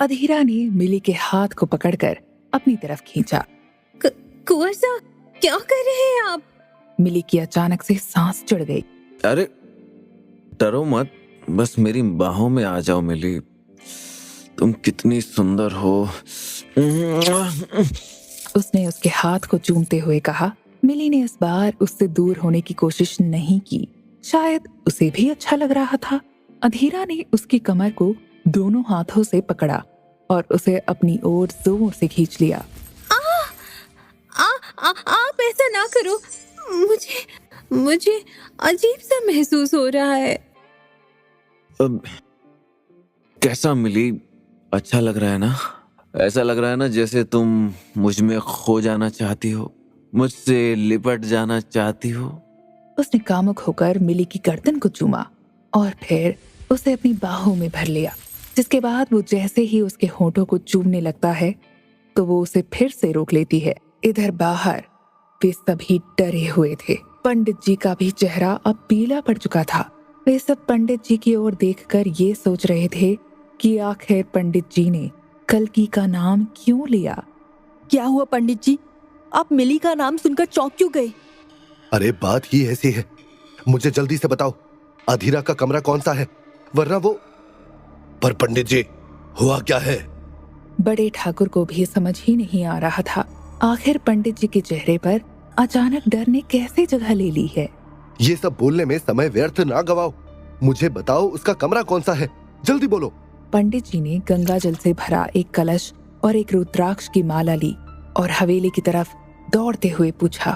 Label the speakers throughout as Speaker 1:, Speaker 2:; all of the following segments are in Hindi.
Speaker 1: अधीरा ने मिली के हाथ को पकड़कर अपनी तरफ खींचा।
Speaker 2: कुंवर साहब, क्या कर रहे हैं आप?
Speaker 1: मिली की अचानक से सांस चढ़ गई।
Speaker 3: अरे डरो मत, बस मेरी बाहों में आ जाओ मिली। तुम कितनी सुंदर हो।
Speaker 1: उसने उसके हाथ को चूमते हुए कहा। मिली ने इस बार उससे दूर होने की कोशिश नहीं की, शायद उसे भी अच्छा लग रहा था। अधीरा ने उसकी कमर को दोनों हाथों से पकड़ा और उसे अपनी ओर जोर से खींच लिया।
Speaker 2: आप ऐसा ना करो, मुझे अजीब सा महसूस हो रहा है।
Speaker 3: अब कैसा मिली, अच्छा लग रहा है ना? ऐसा लग रहा है ना जैसे तुम मुझ में खो जाना चाहती हो, मुझसे लिपट जाना चाहती हो।
Speaker 1: उसने कामुक होकर मिली की गर्दन को चूमा और फिर उसे अपनी बाहों में भर लिया, जिसके बाद वो जैसे ही उसके होठों को चूमने लगता है तो वो उसे फिर से रोक लेती है। इधर बाहर वे सभी डरे हुए थे। पंडित जी का भी चेहरा अब पीला पड़ चुका था। वे सब पंडित जी की ओर देखकर ये सोच रहे थे कि आखिर पंडित जी ने कल्कि का नाम क्यों लिया।
Speaker 4: क्या हुआ पंडित जी, आप मिली का नाम सुनकर चौंक क्यों गए?
Speaker 5: अरे बात ही ऐसी है, मुझे जल्दी से बताओ अधीरा का कमरा कौन सा है, वरना वो। पर पंडित जी, हुआ क्या है?
Speaker 1: बड़े ठाकुर को भी समझ ही नहीं आ रहा था, आखिर पंडित जी के चेहरे पर अचानक डर ने कैसे जगह ले ली है।
Speaker 5: ये सब बोलने में समय व्यर्थ ना गवाओ, मुझे बताओ उसका कमरा कौन सा है, जल्दी बोलो।
Speaker 1: पंडित जी ने गंगा जल से भरा एक कलश और एक रुद्राक्ष की माला ली और हवेली की तरफ दौड़ते हुए पूछा।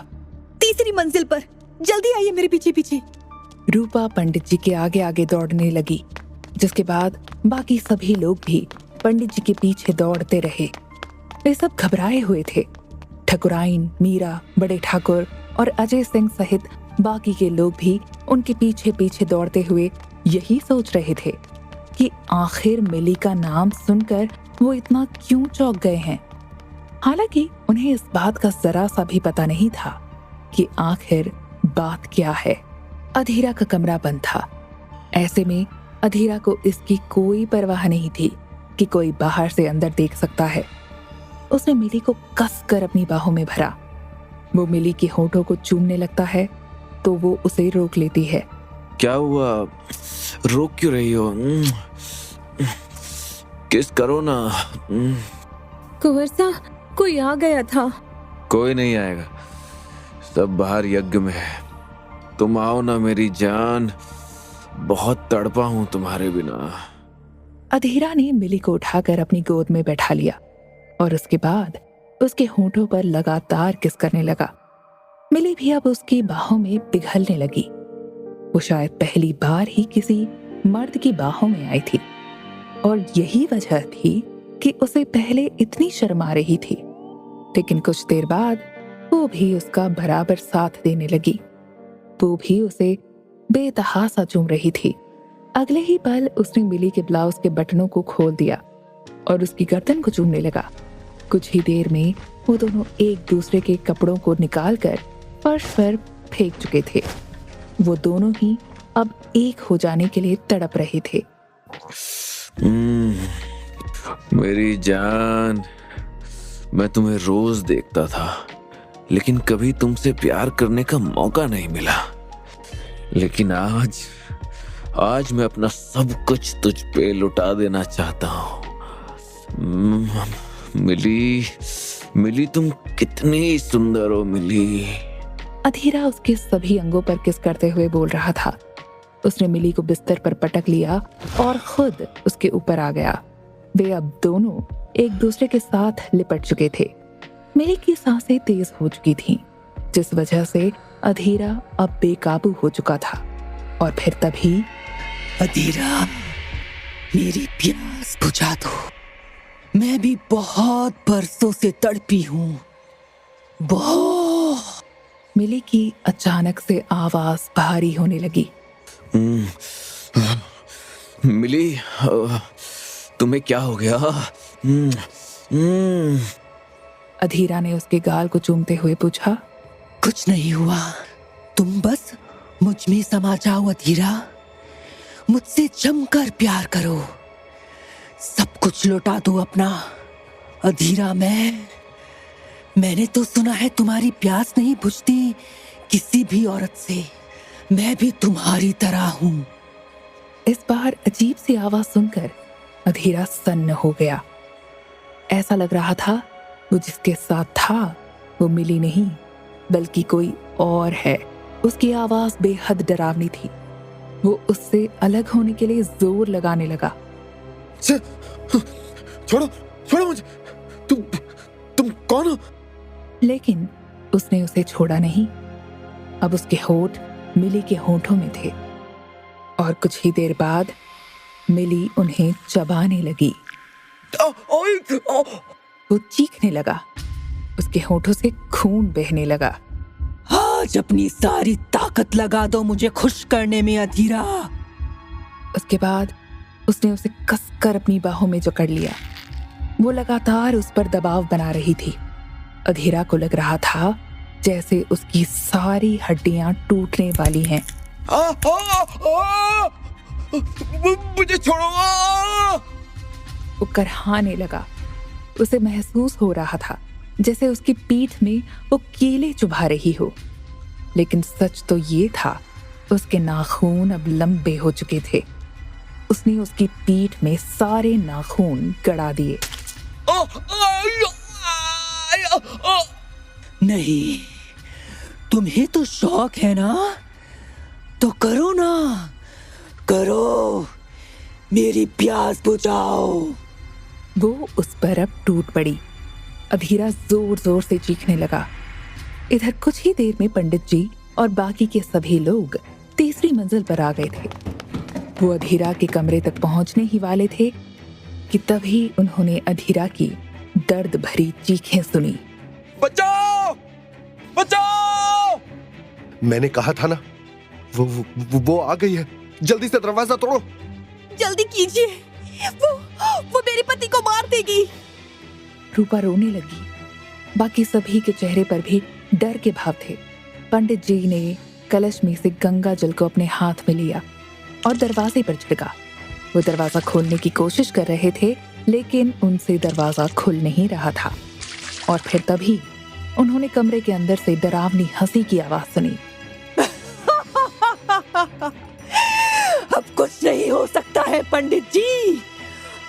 Speaker 4: तीसरी मंजिल पर, जल्दी आइए मेरे पीछे पीछे।
Speaker 1: रूपा पंडित जी के आगे आगे दौड़ने लगी, जिसके बाद बाकी सभी लोग भी पंडित जी के पीछे दौड़ते रहे। वे सब घबराए हुए थे। ठकुराइन, मीरा, बड़े ठाकुर और अजय सिंह सहित बाकी के लोग भी उनके पीछे पीछे दौड़ते हुए यही सोच रहे थे कि आखिर मिली का नाम सुनकर वो इतना क्यों चौंक गए हैं। हालांकि उन्हें इस बात का जरा सा भी पता नहीं था कि आखिर बात क्या है। अधीरा का कमरा बंद था। ऐसे में अधीरा को इसकी कोई परवाह नहीं थी कि कोई बाहर से अंदर देख सकता है। उसने मिली को कसकर अपनी बाहों में भरा। वो मिली के होठों को चूमने लगता है तो वो उसे रोक लेती है।
Speaker 3: क्या हुआ, रोक क्यों रही हो? किस करो ना।
Speaker 2: कुंवर साहब, कोई आ गया था।
Speaker 3: कोई नहीं आएगा, सब बाहर यज्ञ में है। तुम आओ ना मेरी जान, बहुत तड़पा हूं तुम्हारे बिना।
Speaker 1: अधीरा ने मिली को उठाकर अपनी गोद में बैठा लिया और उसके बाद उसके होठों पर लगातार किस करने लगा। मिली भी अब उसकी बाहों में पिघलने लगी। वो शायद पहली बार ही किसी मर्द की बाहों में आई थी और यही वजह थी कि उसे पहले इतनी शर्म आ रही थी। लेकिन कुछ देर बाद वो भी उसका बराबर साथ देने लगी। वो भी उसे बेतहासा चूम रही थी। अगले ही पल उसने मिली के ब्लाउज के बटनों को खोल दिया और उसकी गर्दन को चूमने लगा। कुछ ही देर में वो दोनों एक दूसरे के कपड़ों को निकालकर फर्श पर फेंक चुके थे। वो दोनों ही अब एक हो जाने के लिए तड़प रहे थे।
Speaker 3: मेरी जान, मैं तुम्हें रोज देखता था, लेकिन कभी तुमसे प्यार करने का मौका नहीं मिला। लेकिन आज मैं अपना सब कुछ तुझ पे लुटा देना चाहता हूँ। मिली तुम कितनी सुंदर हो मिली।
Speaker 1: अधीरा उसके सभी अंगों पर किस करते हुए बोल रहा था। उसने मिली को बिस्तर पर पटक लिया और खुद उसके ऊपर आ गया। वे अब दोनों एक दूसरे के साथ लिपट चुके थे। मिली की सांसें तेज हो चुकी थीं, जिस वजह से अधीरा अब बेकाबू हो चुका था। और फिर तभी
Speaker 4: अधीरा, मेरी प्यास बुझा दो, मैं भी बहुत बरसों से तड़पी हूँ, बहुत।
Speaker 1: मिली की अचानक से आवाज भारी होने लगी।
Speaker 3: मिली, तुम्हें क्या हो गया?
Speaker 1: अधीरा ने उसके गाल को चूमते हुए पूछा।
Speaker 4: कुछ नहीं हुआ, तुम बस मुझ में समा जाओ अधीरा, मुझसे जमकर प्यार करो, सब कुछ लौटा दो अपना। अधीरा, मैंने तो सुना है तुम्हारी प्यास नहीं बुझती किसी भी औरत से। मैं भी तुम्हारी तरह हूँ।
Speaker 1: इस बार अजीब सी आवाज सुनकर अधीरा सन्न हो गया। ऐसा लग रहा था वो जिसके साथ था वो मिली नहीं बल्कि कोई और है। उसकी आवाज बेहद डरावनी थी। वो उससे अलग होने के लिए जोर लगाने लगा।
Speaker 3: छोड़ो छोड़ो मुझे, तुम कौन हो?
Speaker 1: लेकिन उसने उसे छोड़ा नहीं। अब उसके होंठ मिली के होंठों में थे और कुछ ही देर बाद मिली उन्हें चबाने लगी। वो चीखने लगा। उसके होंठों से खून बहने लगा।
Speaker 4: आज अपनी सारी ताकत लगा दो मुझे खुश करने में अधीरा।
Speaker 1: उसके बाद उसने उसे कसकर अपनी बाहों में जकड़ लिया। वो लगातार उस पर दबाव बना रही थी। अधीरा को लग रहा था जैसे उसकी सारी हड्डियां टूटने वाली हैं।
Speaker 3: मुझे छोड़ो।
Speaker 1: वो करहाने लगा। उसे महसूस हो रहा था जैसे उसकी पीठ में वो कीले चुभा रही हो। लेकिन सच तो ये था उसके नाखून अब लंबे हो चुके थे। उसने उसकी पीठ में सारे नाखून गड़ा दिए।
Speaker 4: नहीं, तुम्हें तो शौक है ना, तो करो ना, करो, मेरी प्यास बुझाओ।
Speaker 1: वो उस पर अब टूट पड़ी। अधीरा जोर जोर से चीखने लगा। इधर कुछ ही देर में पंडित जी और बाकी के सभी लोग तीसरी मंजिल पर आ गए थे। वो अधीरा के कमरे तक पहुंचने ही वाले थे कि तभी उन्होंने अधीरा की दर्द भरी चीखें सुनी।
Speaker 3: बचाओ बचाओ!
Speaker 5: मैंने कहा था ना, वो आ गई है। जल्दी से दरवाजा तोड़ो।
Speaker 2: जल्दी कीजिए, वो मेरे पति को मार देगी।
Speaker 1: रूपा रोने लगी। बाकी सभी के चेहरे पर भी डर के भाव थे। पंडित जी ने कलश में से गंगा जल को अपने हाथ में लिया और दरवाजे पर छिड़का। वो दरवाजा खोलने की कोशिश कर रहे थे लेकिन उनसे दरवाजा खुल नहीं रहा था। और फिर तभी उन्होंने कमरे के अंदर से डरावनी हंसी की आवाज सुनी।
Speaker 4: अब कुछ नहीं हो सकता है पंडित जी।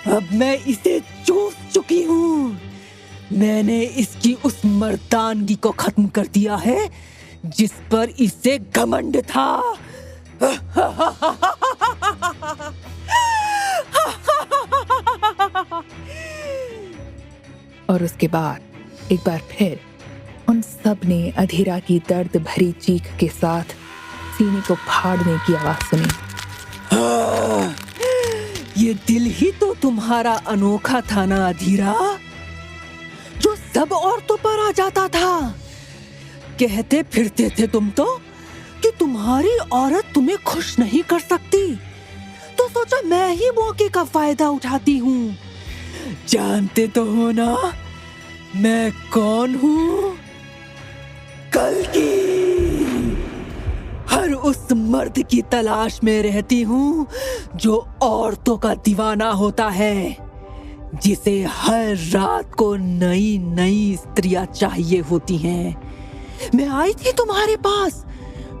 Speaker 4: अब मैं इसे चूस चुकी हूँ। मैंने इसकी उस मर्दानगी को खत्म कर दिया है जिस पर इसे घमंड था।
Speaker 1: और उसके बाद एक बार फिर उन सब ने अधीरा की दर्द भरी चीख के साथ सीने को फाड़ने की आवाज सुनी।
Speaker 4: ये दिल ही तो तुम्हारा अनोखा था ना अधीरा, जो सब औरतों पर आ जाता था। कहते फिरते थे तुम तो कि तुम्हारी औरत तुम्हें खुश नहीं कर सकती, तो सोचा मैं ही मौके का फायदा उठाती हूँ। जानते तो हो ना मैं कौन हूँ? कल्कि। हर उस मर्द की तलाश में रहती हूँ जो औरतों का दीवाना होता है, जिसे हर रात को नई नई स्त्रियां चाहिए होती हैं। मैं आई थी तुम्हारे पास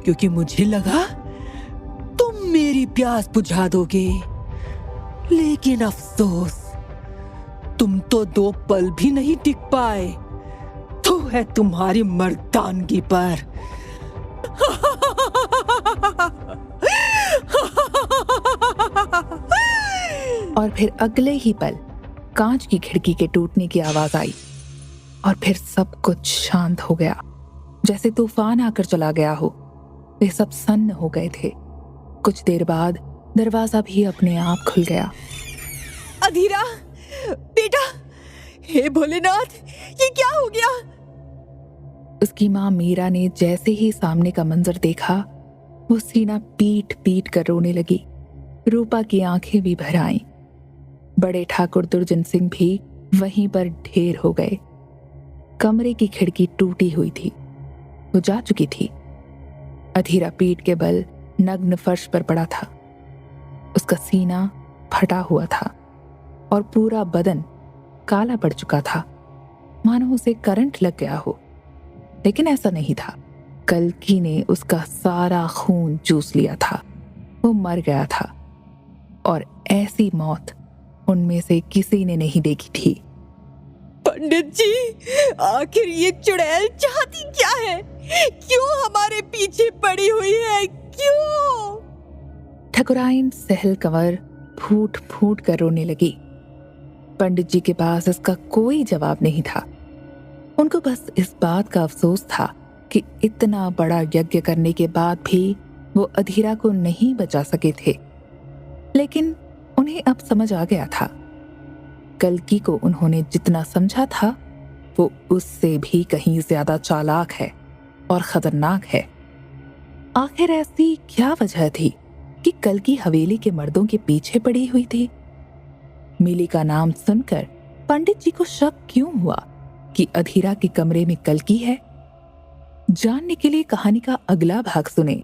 Speaker 4: क्योंकि मुझे लगा तुम मेरी प्यास बुझा दोगे, लेकिन अफसोस तुम तो 2 पल भी नहीं टिक पाए। तो है तुम्हारी मर्दानगी पर।
Speaker 1: और फिर अगले ही पल कांच की खिड़की के टूटने की आवाज आई और फिर सब कुछ शांत हो गया, जैसे तूफान आकर चला गया हो। वे सब सन्न हो गए थे। कुछ देर बाद दरवाजा भी अपने आप खुल गया।
Speaker 2: अधीरा बेटा, हे भोलेनाथ, ये क्या हो गया?
Speaker 1: उसकी माँ मीरा ने जैसे ही सामने का मंजर देखा वो सीना पीट पीट कर रोने लगी। रूपा की आंखें भी भर आईं। बड़े ठाकुर दुर्जन सिंह भी वहीं पर ढेर हो गए। कमरे की खिड़की टूटी हुई थी, वो जा चुकी थी। अधीरा पीठ के बल नग्न फर्श पर पड़ा था। उसका सीना फटा हुआ था। और पूरा बदन काला पड़ चुका था, मानो उसे करंट लग गया हो। लेकिन ऐसा नहीं था। कल्कि ने उसका सारा खून चूस लिया था। वो मर गया था और ऐसी मौत उनमें से किसी ने नहीं देखी थी।
Speaker 4: पंडित जी, आखिर ये चुड़ैल चाहती क्या है? क्यों हमारे पीछे पड़ी हुई है? क्यों?
Speaker 1: ठकुराइन सहल कंवर फूट फूट कर रोने लगी। पंडित जी के पास इसका कोई जवाब नहीं था। उनको बस इस बात का अफसोस था कि इतना बड़ा यज्ञ करने के बाद भी वो अधीरा को नहीं बचा सके थे। लेकिन उन्हें अब समझ आ गया था, कल्कि को उन्होंने जितना समझा था वो उससे भी कहीं ज्यादा चालाक है और खतरनाक है। आखिर ऐसी क्या वजह थी कि कल्कि हवेली के मर्दों के पीछे पड़ी हुई थी? मिली का नाम सुनकर पंडित जी को शक क्यों हुआ कि अधीरा के कमरे में कल्कि है? जानने के लिए कहानी का अगला भाग सुने।